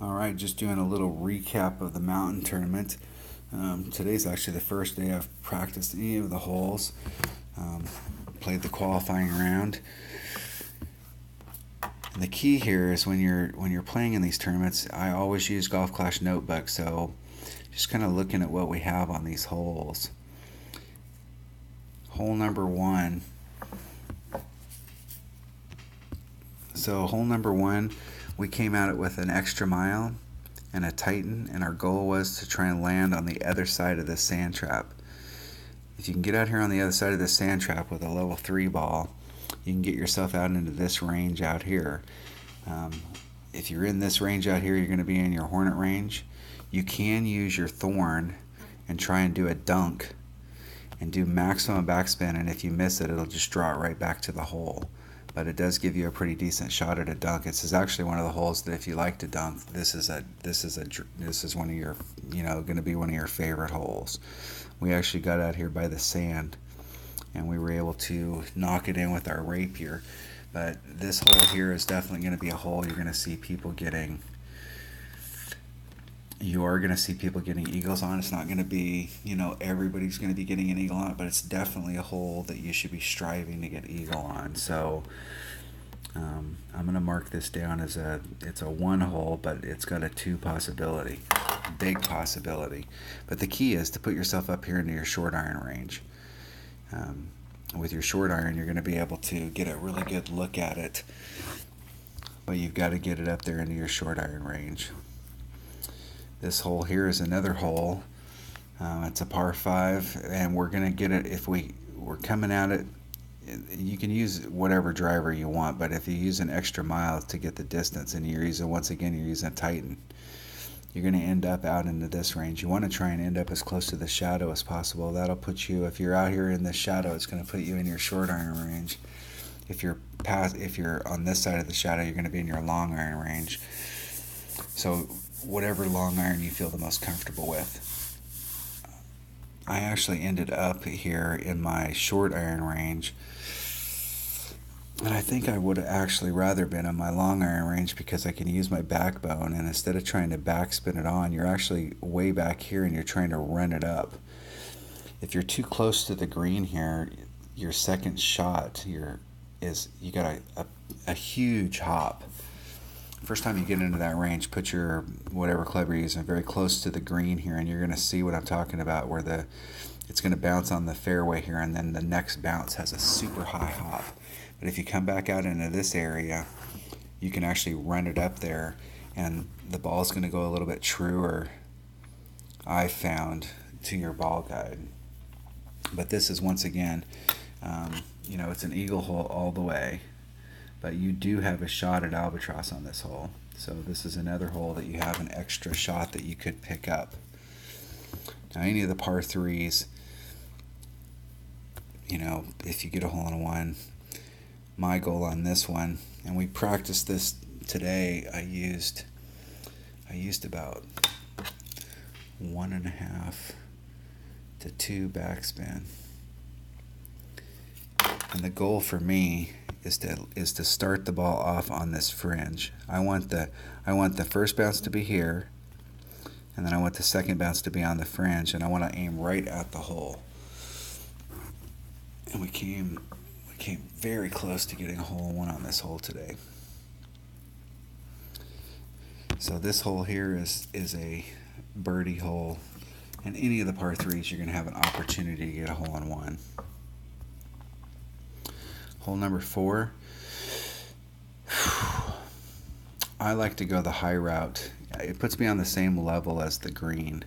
All right, just doing a little recap of the mountain tournament. Today's actually the first day I've practiced any of the holes. Um, Played the qualifying round. And the key here is when you're playing in these tournaments, I always use Golf Clash Notebook. So just kind of looking at what we have on these holes. Hole number one. So hole number one, we came at it with an extra mile and a Titan, and our goal was to try and land on the other side of this sand trap. If you can get out here on the other side of this sand trap with a level 3 ball, you can get yourself out into this range out here. Um, if you're in this range out here, you're going to be in your Hornet range. You can use your Thorn and try and do a dunk and do maximum backspin, and if you miss it, it'll just draw it right back to the hole. But it does give you a pretty decent shot at a dunk. This is actually one of the holes that if you like to dunk, this is one of your, going to be one of your favorite holes. We actually got out here by the sand, and we were able to knock it in with our rapier. But this hole here is definitely going to be a hole you're going to see people getting. You are going to see people getting eagles on. It's not going to be, everybody's going to be getting an eagle on it, but it's definitely a hole that you should be striving to get eagle on. So I'm going to mark this down as it's a one hole, but it's got a two possibility, big possibility. But the key is to put yourself up here into your short iron range. With your short iron, you're going to be able to get a really good look at it, but you've got to get it up there into your short iron range. This hole here is another hole. It's a par 5, and we're going to get it if we're coming at it. You can use whatever driver you want, but if you use an extra mile to get the distance, and you're using a Titan, you're going to end up out into this range. You want to try and end up as close to the shadow as possible. That'll put you, if you're out here in the shadow, it's going to put you in your short iron range. If you're on this side of the shadow, you're going to be in your long iron range. So whatever long iron you feel the most comfortable with. I actually ended up here in my short iron range, and I think I would have actually rather been in my long iron range because I can use my backbone, and instead of trying to backspin it on, you're actually way back here and you're trying to run it up. If you're too close to the green here, your second shot you got a huge hop. First time you get into that range, put your whatever club you're using very close to the green here, and you're going to see what I'm talking about, where it's going to bounce on the fairway here, and then the next bounce has a super high hop. But if you come back out into this area, you can actually run it up there, and the ball's going to go a little bit truer, I found, to your ball guide. But this is, once again, it's an eagle hole all the way. But you do have a shot at albatross on this hole. So this is another hole that you have an extra shot that you could pick up. Now, any of the par 3s, if you get a hole in one, my goal on this one, and we practiced this today, I used about 1.5 to 2 backspin. And the goal for me is to start the ball off on this fringe. I want the first bounce to be here, and then I want the second bounce to be on the fringe, and I want to aim right at the hole. And we came very close to getting a hole in one on this hole today. So this hole here is a birdie hole, and any of the par 3s you're going to have an opportunity to get a hole in one. Hole number 4, I like to go the high route. It puts me on the same level as the green.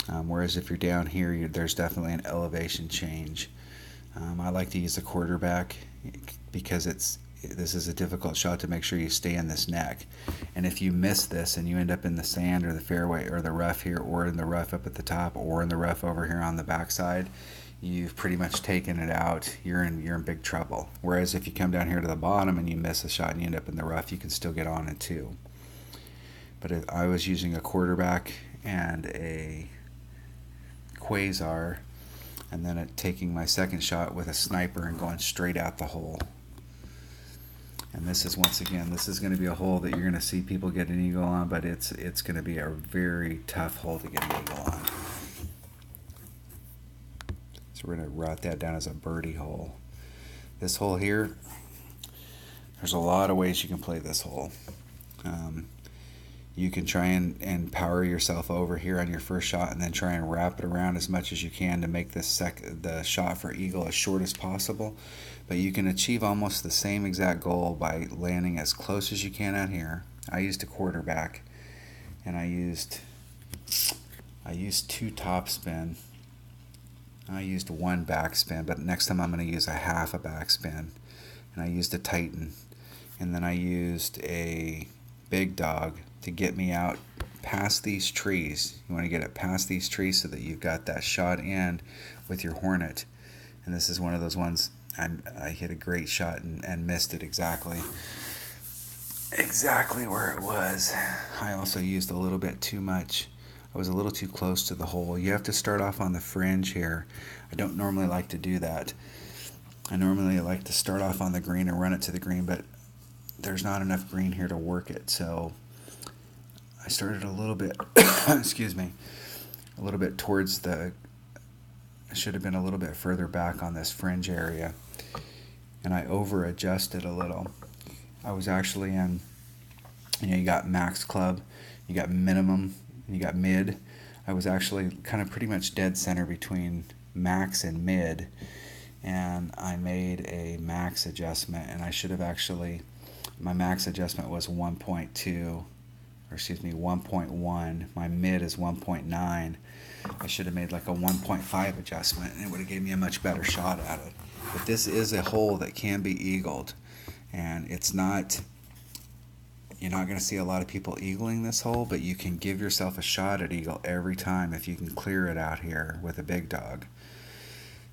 Whereas if you're down here, there's definitely an elevation change. I like to use the quarterback because this is a difficult shot to make sure you stay in this neck. And if you miss this and you end up in the sand or the fairway or the rough here, or in the rough up at the top, or in the rough over here on the backside, you've pretty much taken it out. You're in big trouble. Whereas if you come down here to the bottom and you miss a shot and you end up in the rough, you can still get on it too. But if I was using a quarterback and a quasar, and then taking my second shot with a sniper and going straight out the hole. And this is, once again, this is going to be a hole that you're going to see people get an eagle on, but it's going to be a very tough hole to get an eagle on. So we're going to route that down as a birdie hole. This hole here, there's a lot of ways you can play this hole. You can try and power yourself over here on your first shot, and then try and wrap it around as much as you can to make the shot for eagle as short as possible. But you can achieve almost the same exact goal by landing as close as you can out here. I used a quarterback, and I used 2 topspin. I used 1 backspin, but next time I'm going to use a half a backspin. And I used a Titan, and then I used a big dog to get me out past these trees. You want to get it past these trees so that you've got that shot in with your Hornet. And this is one of those ones I hit a great shot and missed it exactly where it was. I also used a little bit too much. I was a little too close to the hole. You have to start off on the fringe here. I don't normally like to do that. I normally like to start off on the green and run it to the green, but there's not enough green here to work it, so I started a little bit, excuse me, a little bit towards the, I should have been a little bit further back on this fringe area, and I over adjusted a little. I was actually in, you got max club, you got minimum, and you got mid. I was actually kind of pretty much dead center between max and mid, and I made a max adjustment, and I should have actually, my max adjustment was 1.2, or excuse me, 1.1. My mid is 1.9. I should have made like a 1.5 adjustment, and it would have gave me a much better shot at it. But this is a hole that can be eagled, and it's not, you're not going to see a lot of people eagling this hole, but you can give yourself a shot at eagle every time if you can clear it out here with a big dog.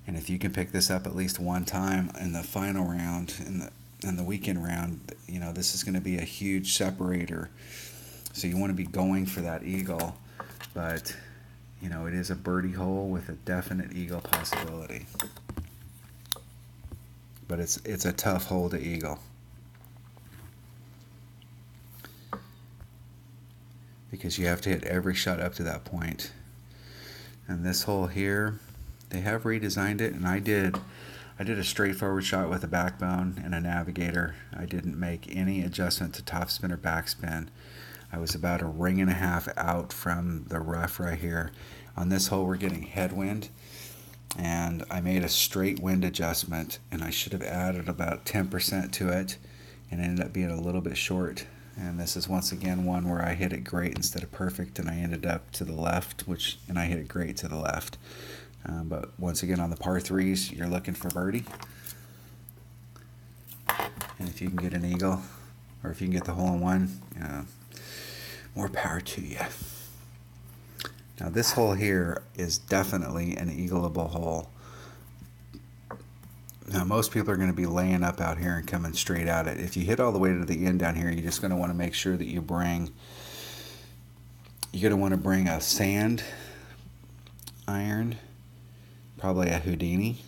And if you can pick this up at least one time in the final round, in the weekend round, you know, this is going to be a huge separator. So you want to be going for that eagle, but you know, it is a birdie hole with a definite eagle possibility. But it's a tough hole to eagle, because you have to hit every shot up to that point. And this hole here, they have redesigned it, and I did a straightforward shot with a backbone and a navigator. I didn't make any adjustment to topspin or backspin. I was about a ring and a half out from the rough right here. On this hole we're getting headwind, and I made a straight wind adjustment, and I should have added about 10% to it, and it ended up being a little bit short. And this is once again one where I hit it great instead of perfect, and I ended up to the left, and I hit it great to the left. But once again, on the par 3s, you're looking for birdie. And if you can get an eagle, or if you can get the hole-in-one, more power to you. Now this hole here is definitely an eagleable hole. Now most people are going to be laying up out here and coming straight at it. If you hit all the way to the end down here, you're just going to want to make sure that you're going to want to bring a sand iron, probably a Houdini.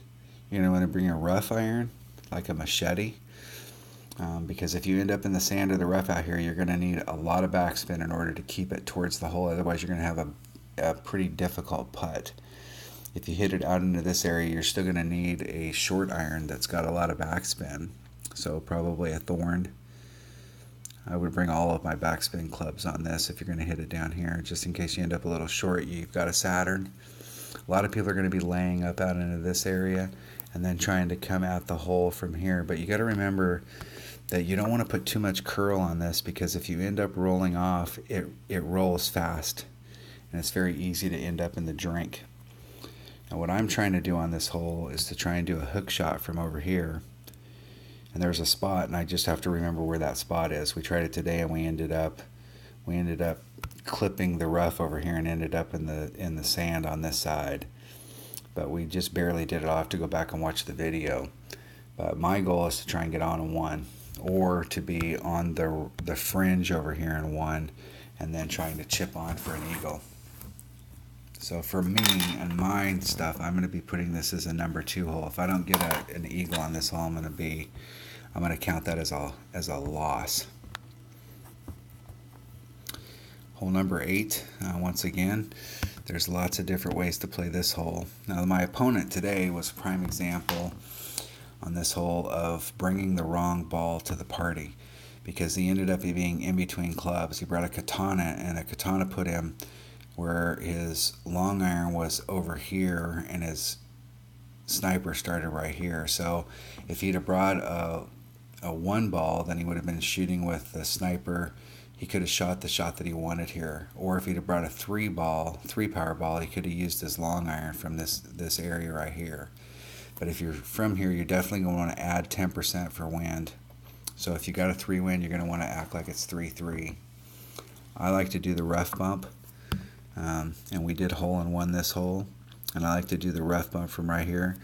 You're going to want to bring a rough iron, like a machete. Because if you end up in the sand or the rough out here, you're going to need a lot of backspin in order to keep it towards the hole. Otherwise, you're going to have a pretty difficult putt. If you hit it out into this area, you're still going to need a short iron that's got a lot of backspin. So probably a Thorn. I would bring all of my backspin clubs on this if you're going to hit it down here. Just in case you end up a little short, you've got a Saturn. A lot of people are going to be laying up out into this area and then trying to come at the hole from here. But you got to remember that you don't want to put too much curl on this, because if you end up rolling off, it rolls fast, and it's very easy to end up in the drink. Now what I'm trying to do on this hole is to try and do a hook shot from over here, and there's a spot, and I just have to remember where that spot is. We tried it today, and we ended up clipping the rough over here and ended up in the sand on this side, but we just barely did it. I'll have to go back and watch the video. But my goal is to try and get on in one, or to be on the fringe over here in one, and then trying to chip on for an eagle. So for me and my stuff, I'm going to be putting this as a number 2 hole. If I don't get an eagle on this hole, I'm going I'm going to count that as a loss. Hole number 8, once again, there's lots of different ways to play this hole. Now my opponent today was a prime example on this hole of bringing the wrong ball to the party, because he ended up being in between clubs. He brought a katana, and a katana put him where his long iron was over here and his sniper started right here. So if he'd have brought a 1 ball, then he would have been shooting with the sniper. He could have shot the shot that he wanted here. Or if he'd have brought a 3 power ball, he could have used his long iron from this area right here. But if you're from here, you're definitely going to want to add 10% for wind. So if you got a 3 wind, you're going to want to act like it's 3-3. I like to do the rough bump, and we did hole in one this hole, and I like to do the rough bump from right here.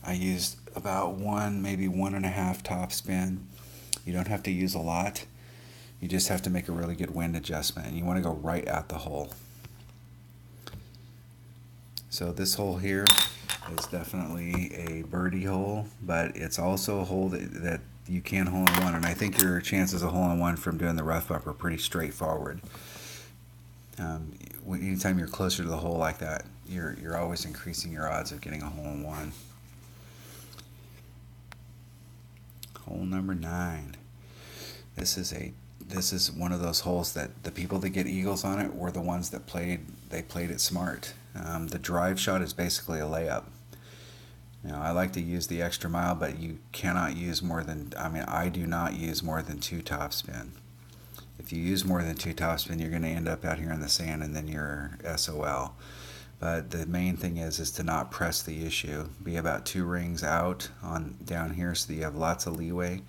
I used about 1, maybe 1.5 top spin. You don't have to use a lot. You just have to make a really good wind adjustment, and you want to go right at the hole. So this hole here is definitely a birdie hole, but it's also a hole that you can hole in one, and I think your chances of hole in one from doing the rough bump are pretty straightforward. Anytime you're closer to the hole like that, you're always increasing your odds of getting a hole in one. Hole number 9. This is one of those holes that the people that get eagles on it were the ones that played it smart. The drive shot is basically a layup. Now, I like to use the extra mile, but you cannot use more than, I do not use more than 2 topspin. If you use more than 2 topspin, you're going to end up out here in the sand, and then you're SOL. But the main thing is to not press the issue. Be about 2 rings out on down here so that you have lots of leeway.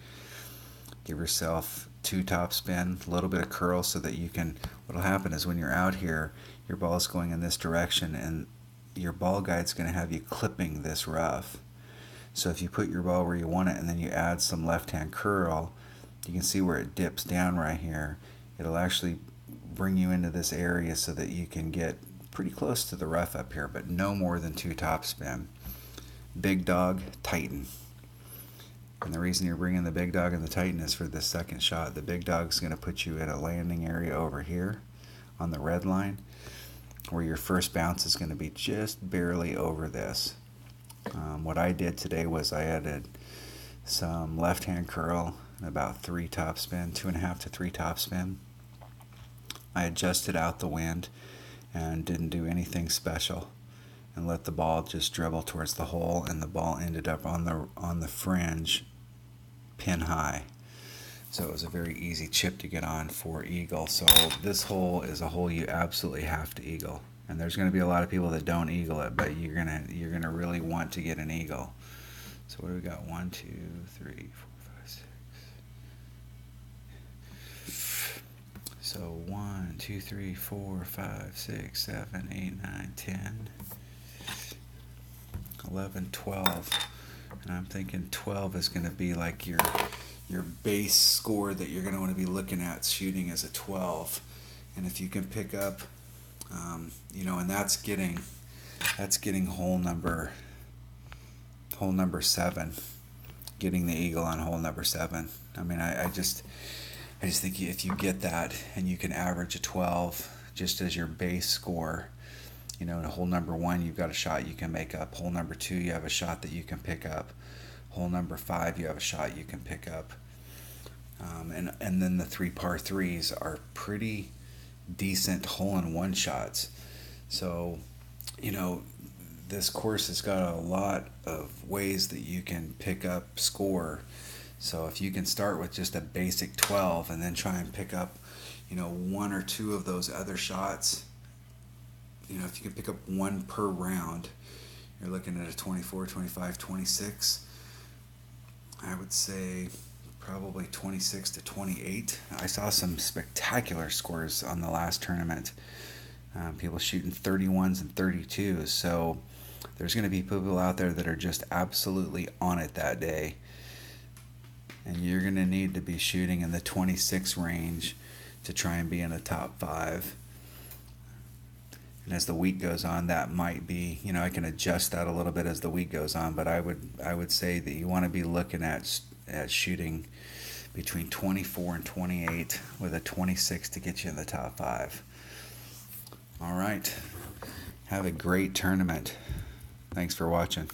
Give yourself 2 topspin, a little bit of curl so that you can, what'll happen is when you're out here, your ball is going in this direction, and your ball guide's going to have you clipping this rough. So if you put your ball where you want it and then you add some left-hand curl, you can see where it dips down right here. It'll actually bring you into this area so that you can get pretty close to the rough up here, but no more than 2 topspin. Big dog, tighten. And the reason you're bringing the big dog and the tighten is for the second shot. The big dog's going to put you in a landing area over here on the red line, where your first bounce is going to be just barely over this. What I did today was I added some left-hand curl and about 3 topspin, 2.5 to 3 topspin. I adjusted out the wind and didn't do anything special, and let the ball just dribble towards the hole, and the ball ended up on the fringe, pin high. So it was a very easy chip to get on for eagle. So this hole is a hole you absolutely have to eagle. And there's going to be a lot of people that don't eagle it, but you're gonna really want to get an eagle. So what do we got? 1, 2, 3, 4, 5, 6. So 1, 2, 3, 4, 5, 6, 7, 8, 9, 10, 11, 12. And I'm thinking 12 is going to be like your base score that you're going to want to be looking at shooting as a 12. And if you can pick up, and that's getting hole number 7, getting the eagle on hole number 7. I just think if you get that and you can average a 12 just as your base score, in hole number 1 you've got a shot you can make up. Hole number 2 you have a shot that you can pick up. Hole number 5 you have a shot you can pick up. And then the 3 par 3s are pretty decent hole-in-one shots. So, this course has got a lot of ways that you can pick up score. So if you can start with just a basic 12 and then try and pick up, 1 or 2 of those other shots, if you can pick up 1 per round, you're looking at a 24, 25, 26. I would say probably 26 to 28. I saw some spectacular scores on the last tournament. People shooting 31s and 32s. So there's going to be people out there that are just absolutely on it that day. And you're going to need to be shooting in the 26 range to try and be in the top 5. And as the week goes on, that might be, I can adjust that a little bit as the week goes on, but I would say that you want to be looking at at shooting between 24 and 28 with a 26 to get you in the top 5. All right. Have a great tournament. Thanks for watching.